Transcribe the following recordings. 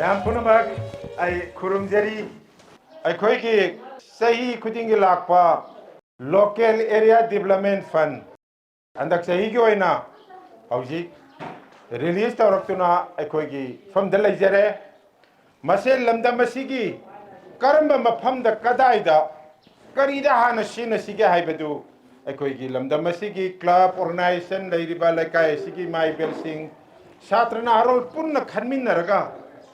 Ma'am पुनमक आई खुरुमजरी अखोई सही खुदिंग लापा local area development fund अंदक सही की होइना हौजिक रिलीज तौरक्तुना अखोई फम द लेजरे मसे लमदम मसिगी करम मफम द कदाइदा करीदा हाना सिन सिगे हाइबदु अखोई लमदम मसिगी क्लब ऑर्गेनाइजेशन लेरिबा लेकाय सिगी माई बेलसिंग छात्रना हरोल पुन्न खनमिनरगा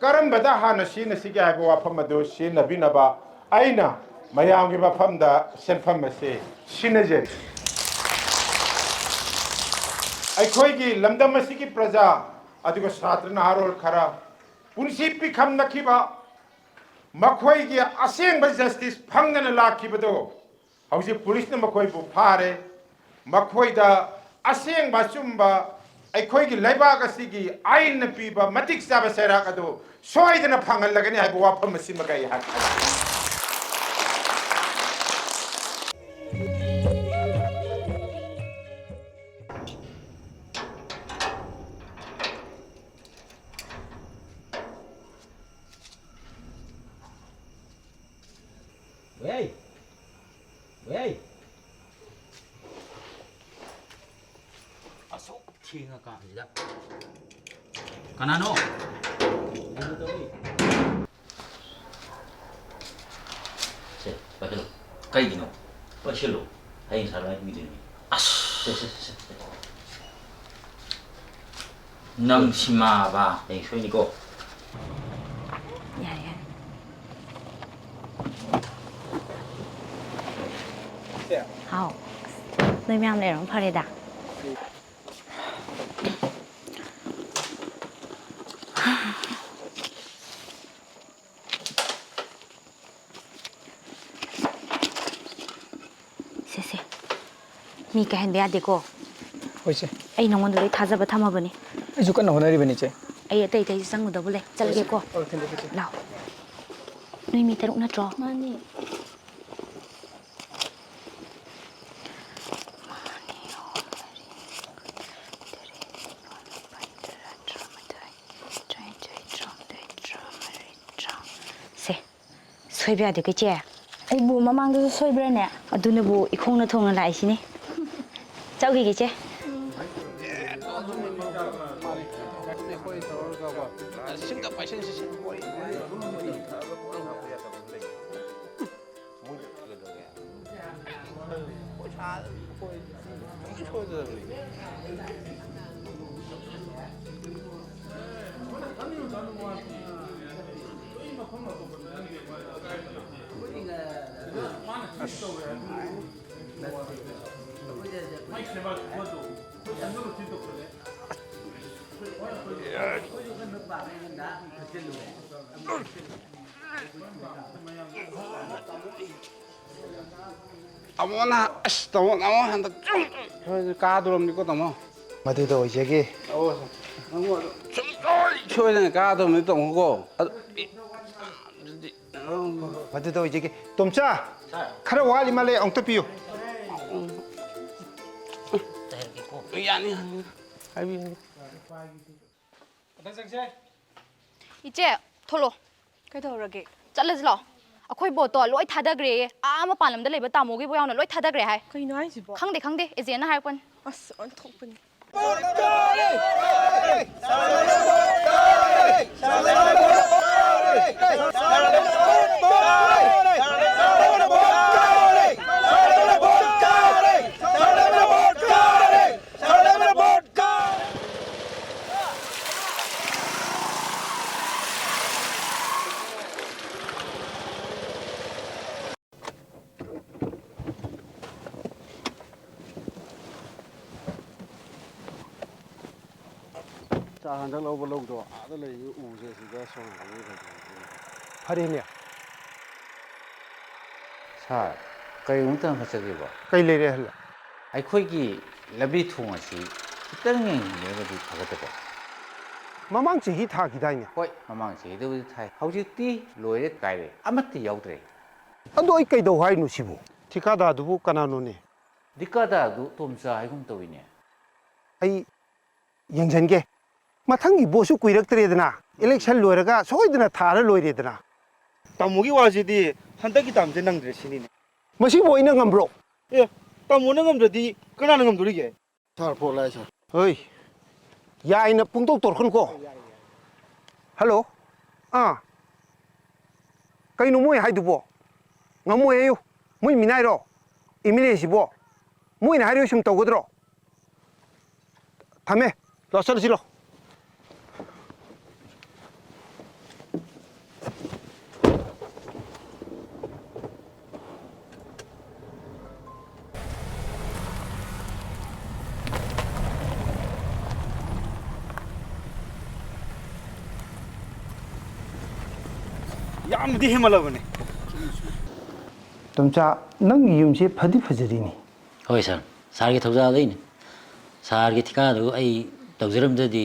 करम्बदा हाना सिन सिगे हाइबो वाफम अदु सिनबिनबा आइना मयामगी मफमदा सेनफम असे सिनजरी अखोई लमदम असिगी प्रजा अदुग छात्रना हरोल खरा पुनसी पिखम नखिबा मखोई असेंग जस्टिस फंगन लाखिबदो हौजी पुलिस ने मखोई बु फारे मखोईदा असेंग चुम्बा अखोई लेबाग असिगी आइन पीबा मतिक चाबा सेराक अदो सोइदना फंगलगनी हाइबो वाफम सिमगई हाक Wey, wey. Asok tinga ka nila. Kanano? Ano to eh? Se, bakit? Kay gino. Pachilo. Hay saray mi din. As. Se. Nang sima ba? Ay, so ni ko. 好，那面内容拍的大。谢谢。มีการเบียดเด็กก็โอ้ยเจ้ไอ้น้องมันเลยท้าจะไปทำมาบ่เนี่ยไอ้จุกันหนูน่าดีบ่นี่เจ้ไอ้เตยสังกุฎบุเลยจัลเกก็เราไม่มีแต่ลูกน่าจอมานี่소이비야 되겠지? 아이고 마망도 소이비라네. 눈에 뭐 이콩나 통나 라이시네. 저기겠지? 아무나 아시도 나무 한다 저 까도름니까 너무 마디도 이제기 너무 좀 초에는 까도름니 또 오고 마디도 이제기 돔차 카라 와리 말레 엉터피요 아니 아이비 이제 털로. 그래도러게. 잘라지러. 아코이 보또 로이 타다그래. 아마 빨람데 레바 따모기 보야나 로이 타다그래 하이. 그이노 하이지보. 강대 이제나 할 건. 아스 언톡분. 자 한장 넣어 보려고 아들이 우세시가 손을 파리냐 사, kay umtang hasagi ba? kay leire hal Aikoigi labi thungasi kitang yang lebadi phagate ba? mamang chi tha gidainya Hoi, mamang si debu thai. Hauji loire kaire amatti yaudre. ando ai kai do hai nu sibu tikada du kanano ne Dikada du tomsa haigum tawine. ai yangjan ge mathang gi bosu kuirak tre dana election लोरगा सोइदना थारा लोइरेदना तामोगी वाजिदी हंदकी तामजे नंगद्रे सिनीने मसी बोइना ngambro ए तामोना ngमद्रदी कनाना ngमदुरिगे सर फोलाय सर ओइ याइना पुंगतो तोरखन को हेलो कइनो मोय हाइदुबो ngमोययो मोय मिनाइरो इमिलेसिबो मोयना हाइरो सुम तौगद्रो थामे लसरसिलो यामदी हिमलबने तुमचा नंग युमसे फदी फजरीनी ꯍꯣꯏ ꯁꯥꯔ ꯁꯥꯔꯒꯤ ꯊꯧꯖꯥꯜꯗꯩꯅꯤ ꯁꯥꯔꯒꯤ ꯊꯤꯀꯥꯗꯨ ꯑꯩ ꯇꯧꯖꯔꯝꯗ꯭ꯔꯗꯤ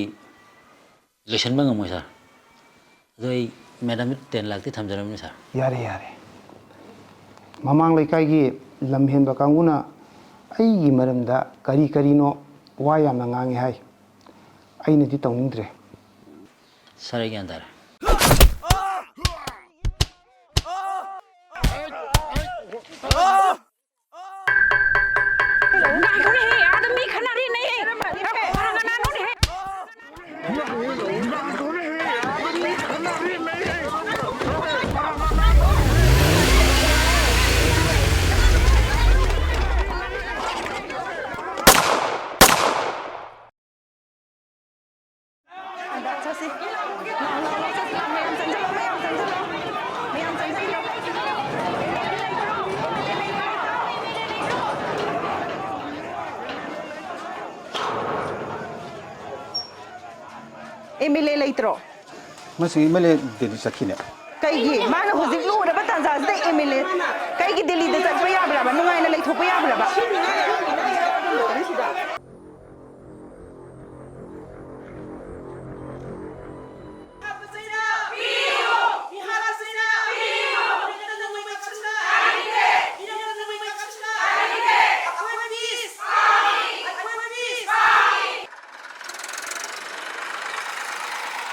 ꯂꯣꯏꯁꯤꯟꯕ ꯉꯝꯃꯣꯏ ꯁꯥꯔ ꯑꯗꯣ ꯑꯩ ꯃꯦꯗꯥꯝ 10 ꯂꯥꯛꯇꯤ ꯊꯝꯖꯔꯝꯅꯤ ꯁꯥꯔ यारे यारे ममांग लेकाइगी लमहेनबा कांगुना अईगी मरमदा करी करीनो वा यामना ngangi hai अइनदि तौनिंद्रे ꯁꯥꯔ ꯑꯩ ꯒ꯭ꯌꯥꯟ ꯇꯥꯔꯦ एमएलए लेत्रो मसी एमएलए दिल्ली सखीने कईगी माना हुजिक लूरबा तंजाजदा एमएलए कईगी दिल्ली दे चटपा याब्राबा नुंगाइना लेथोपा याब्राबा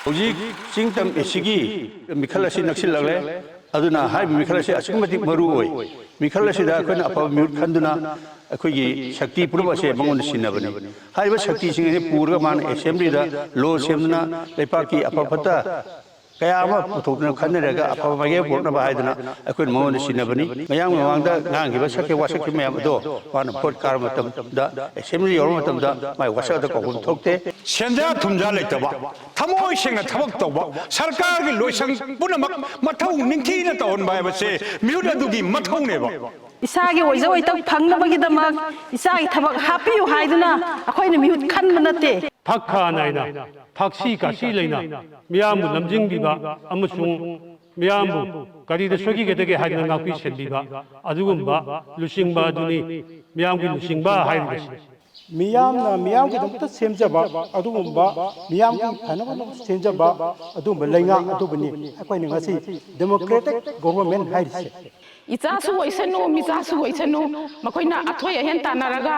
हौजिक चिंगतम एसिगी मिखल असि नक्सिलगले अदुना हाइ मिखल असि असुमति मरु ओइ मिखल असिदा अखोना अफा म्यूट खंदुना अखोगी शक्ति पुरब असे मंगोन सिनबनि हाइबा शक्ति सिंगे पुरगा मान असेंबली दा लो सेमना लेपाकी अफा फता कया अमा पुथोकना खनरेगा अफा मगे बोरना बाहायदना अखोन मंगोन सिनबनि मयांग मवांगदा गांगिबा सके वासके मयाम दो वान भोट कार मतम दा असेंबली योर मतम दा माय वासदा कोगुम थोकते सेंजा थुमजा लेतबा थमोय सेंगा थबक तौबा सरकार की लोइसंग पुनमक मथौ निंखीना तौन बायबसे म्यूट अदुगी मथौनेबा इसागी ओइजा ओइतक फंगनबगीदमक इसागी थबक हापियु हाइदुना अखोइना म्यूट खनबा नते फक्खा नाइना फक्सी कासी लेना मियामु लमजिंगबिबा अमसुंग मियामु करीदा सोगिगदगे हाइदना नापी सेंबिबा अदुगुंबा लुसिंगबा दुनी मियामगी लुसिंगबा हाइदसी मियामना मियामगी दमता सेमजबा अदुगुंबा मियामगी फनबा सेमजबा अदुगुंबा लैंगा अदुबनी अखोइना ngasi डेमोक्रेटिक गवर्नमेंट हाइरिसे इचासु ओइसनु मिचासु ओइसनु मखोइना अथोय हेन तानारगा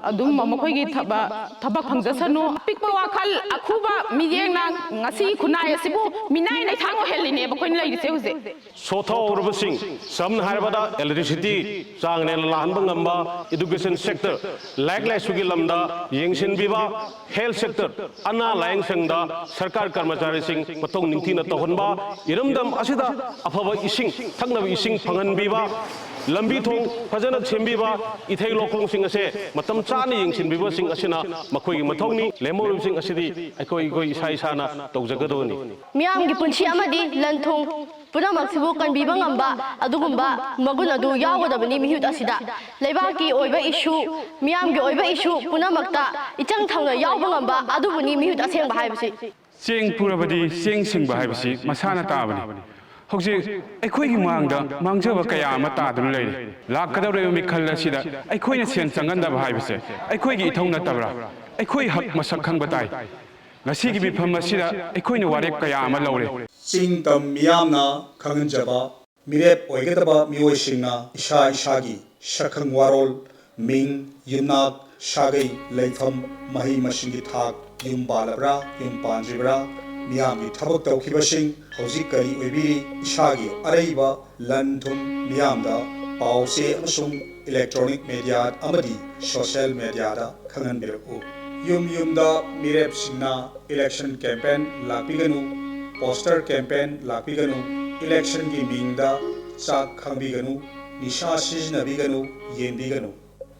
अदुम मखोइगी थबक फंगजसनु पिकपा वाखल अखुबा मियेंगना ngasi खुनाय सिबु मिनाय नै थांगो हेलिने बखोइन लैरिसे हुजे सोथो औरबसिंग समन हारबदा इलेक्ट्रिसिटी चांगने लाहनबा ngamba एजुकेशन सेक्टर लाइक लाइसुगी लमदा येंगसिन बिबा हेल्थ सेक्टर अना लायंग संगदा सरकार कर्मचारी सिंग मतों निंथीना तोहनबा इरमदम असिदा अफबा इसिंग थंगनबा इसिंग फंगन बिबा लंबी थोंग फजना सेंबिबा इथै लोखलोंग सिंग असे मतम चाने येंगसिन बिबा सिंग असिना मखोइगी मथौनी लेमोर सिंग असिदी अखोइ गोइ इसा इसाना तौजगदोनी मियामगी पुंछि अमदि लंथोंग पुनमक्सिबु कनबिबा ngamba अदुगुंबा मगुन अदु यावगदबनि मिहुत असिदा लेबाकी ओइबा इशू मियामगी ओइबा इशू पुनमक्ता इचंग थंगना यावबा ngamba अदुबुनि मिहुत असेंबा हाइबसि चेंग पुरबदी चेंग सिंगबा हाइबसि मसाना ताबनि हौजे अखोइगी मांगदा मांगजबा कया अमा तादुन लेरि लाकदौरे मिखल असिदा अखोइना सेन चंगनदबा हाइबसे अखोइगी इथौना तबरा अखोइ हक मसक खंगबा ताइ ngasiगी बिफम असिदा अखोइना वारेक कया अमा लौरे चिंगतम मियामना खंगनजबा मिरेप ओइगदबा मियोइसिंगना इशा इशागी शखंग वारोल मिंग युमनाक शागै लेफम मही मशिंगी थाक युम बालब्रा युम पांजिब्रा मियाम की थबक तौखिबसिंग हौजिक करी ओइबिरी इशागी अरैबा लन थुम मियाम दा पाउसे अमसुंग इलेक्ट्रॉनिक मीडिया अमदी सोशल मीडिया दा खंगन बिरकु युम दा मिरेप सिंगना इलेक्शन कैंपेन लापिगनु पोस्टर कैंपेन लापिगनु इलेक्शन की मिंगदा चाक खंबिगनु निशा सिजनबिगनु येंबिगनु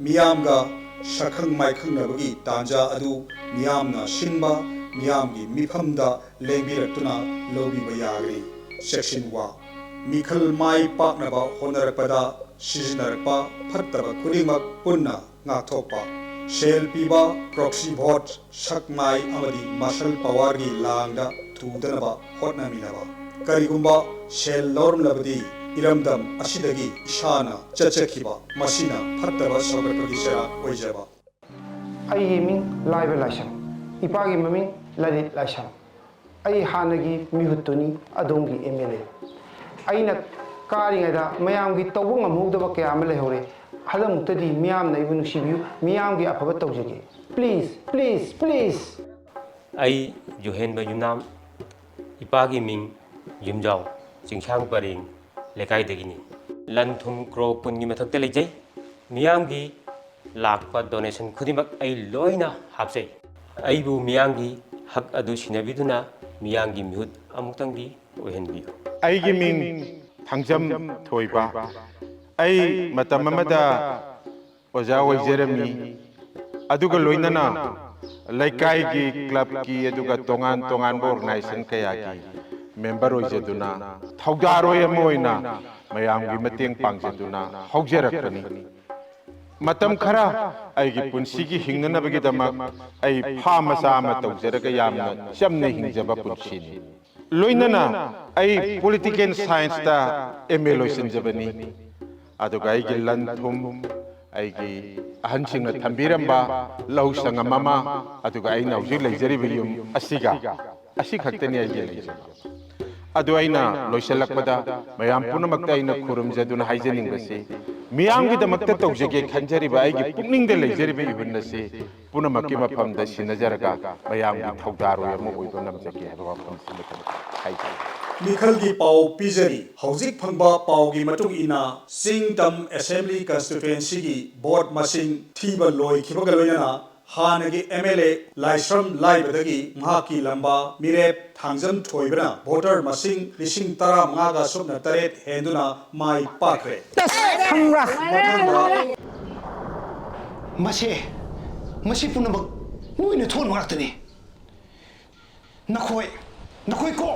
मियामगा शखंग माइखंग नबगी तांजा अदु मियामना Simba मियामगी मिफमदा लेंबिरक्तुना लोबिबा यागरी section 1 मिखल my पाकनबा होनरपदा सिजनरपा फत्तबा खुदिमक पुन्ना ngathokpa shell piba proxy vote sakmai amadi marshal power gi langda thudanaba hotnaminaba karigumba shell norm labadi iramdam asidagi ishana chachakhiba masina phattaba sogarpagi sera oijaba ai ming laiba laisam ipagi maming lalit laisam ai hanagi mihutuni adongi MLA aina karingada mayamgi tawung amudaba kya amale hore halam tadi miyam na ibnu sibiu miyam gi afaba tawjege please ai johen ba yunam ipagi ming yumjaw chingchang paring lekai degini lan thum kro pungi mathak te lejai miyam gi lakpa donation khudimak ai loina hapsai ai bu miyam gi hak adu sinabiduna miyam gi mihut amuktang gi ohenbiu ai gi ming thangjam thoiba ai matam amada oja oijerami aduga loinana laikai gi club ki aduga tongan organization kaya gi member oijeduna thaudaroi amoina mayam gi mateng pangjeduna haujerakani matam khara ai gi punsi gi hingnana bagi damak ai pha masa ma tawjeraga yamna chamne hingjaba punsini loinana ai political science ta MA loisinjabani aduga ai gi lan thum ai gi ahansingna thambiramba lausanga mama aduga ai nauji leijari biyum asiga asi khaktani ai gi leijari adu aina loisalakpada mayam punamakta aina khurumjaduna haijening basi miyam gi damakta tawjege khanjari ba ai gi pukning de leijari bi ibnasi punamakki mafamda sinajaraga mayam gi thawdaru yam oiba namjage haba wafam sinata haijari मिखल की पाव पिजरी हौजिक फंगबा पाव की मतुंग इना Singtam assembly constituency की board मसिंग थीबा लोय खिबगा लोयना हानगी MLA Laishram लाइबदगी महाकी लंबा मिरेप Thangjam थोइबना voter मसिंग लिसिंग तरा मागा सुबना तरेत हेंदुना माई पाखरे मसे पुनमक मोइने थोन मारतनी नखोय को